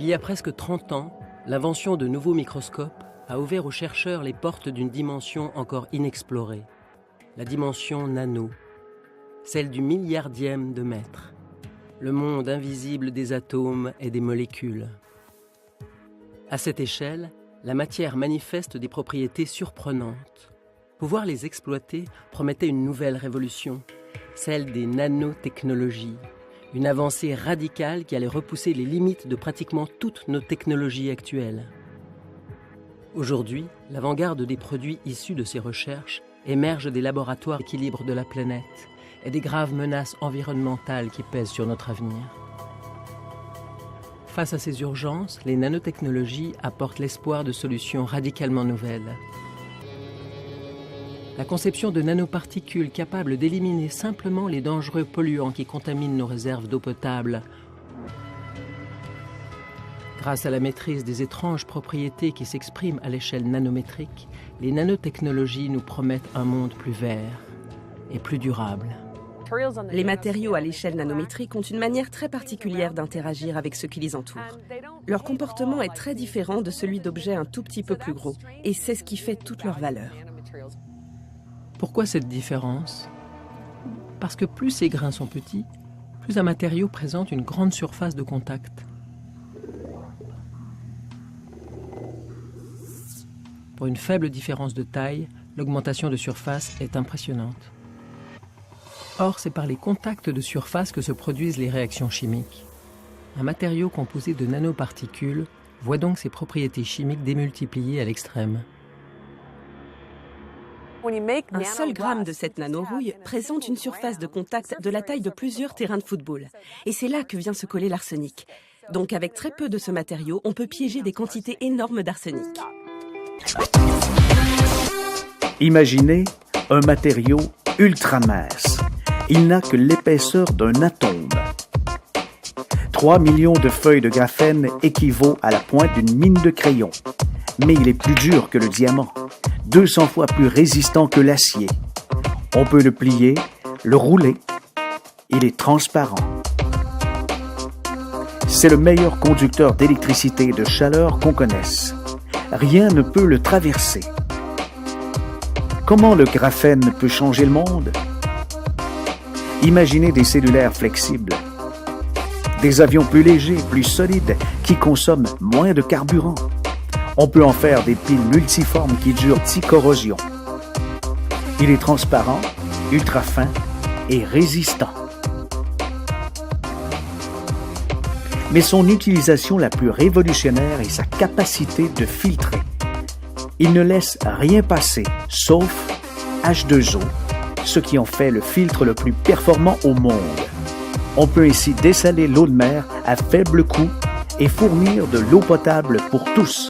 Il y a presque 30 ans, l'invention de nouveaux microscopes a ouvert aux chercheurs les portes d'une dimension encore inexplorée, la dimension nano, celle du milliardième de mètre, le monde invisible des atomes et des molécules. À cette échelle, la matière manifeste des propriétés surprenantes. Pouvoir les exploiter promettait une nouvelle révolution, celle des nanotechnologies, une avancée radicale qui allait repousser les limites de pratiquement toutes nos technologies actuelles. Aujourd'hui, l'avant-garde des produits issus de ces recherches émerge des laboratoires d'équilibre de la planète et des graves menaces environnementales qui pèsent sur notre avenir. Face à ces urgences, les nanotechnologies apportent l'espoir de solutions radicalement nouvelles. La conception de nanoparticules capables d'éliminer simplement les dangereux polluants qui contaminent nos réserves d'eau potable. Grâce à la maîtrise des étranges propriétés qui s'expriment à l'échelle nanométrique, les nanotechnologies nous promettent un monde plus vert et plus durable. Les matériaux à l'échelle nanométrique ont une manière très particulière d'interagir avec ceux qui les entourent. Leur comportement est très différent de celui d'objets un tout petit peu plus gros, et c'est ce qui fait toute leur valeur. Pourquoi cette différence ? Parce que plus ces grains sont petits, plus un matériau présente une grande surface de contact. Pour une faible différence de taille, l'augmentation de surface est impressionnante. Or, c'est par les contacts de surface que se produisent les réactions chimiques. Un matériau composé de nanoparticules voit donc ses propriétés chimiques démultipliées à l'extrême. Un seul gramme de cette nanorouille présente une surface de contact de la taille de plusieurs terrains de football. Et c'est là que vient se coller l'arsenic. Donc avec très peu de ce matériau, on peut piéger des quantités énormes d'arsenic. Imaginez un matériau ultra mince. Il n'a que l'épaisseur d'un atome. 3 millions de feuilles de graphène équivaut à la pointe d'une mine de crayon. Mais il est plus dur que le diamant, 200 fois plus résistant que l'acier. On peut le plier, le rouler. Il est transparent. C'est le meilleur conducteur d'électricité et de chaleur qu'on connaisse. Rien ne peut le traverser. Comment le graphène peut changer le monde? Imaginez des cellulaires flexibles, des avions plus légers, plus solides, qui consomment moins de carburant. On peut en faire des piles multiformes qui durent anti-corrosion. Il est transparent, ultra fin et résistant. Mais son utilisation la plus révolutionnaire est sa capacité de filtrer. Il ne laisse rien passer, sauf H2O, ce qui en fait le filtre le plus performant au monde. On peut ainsi dessaler l'eau de mer à faible coût et fournir de l'eau potable pour tous.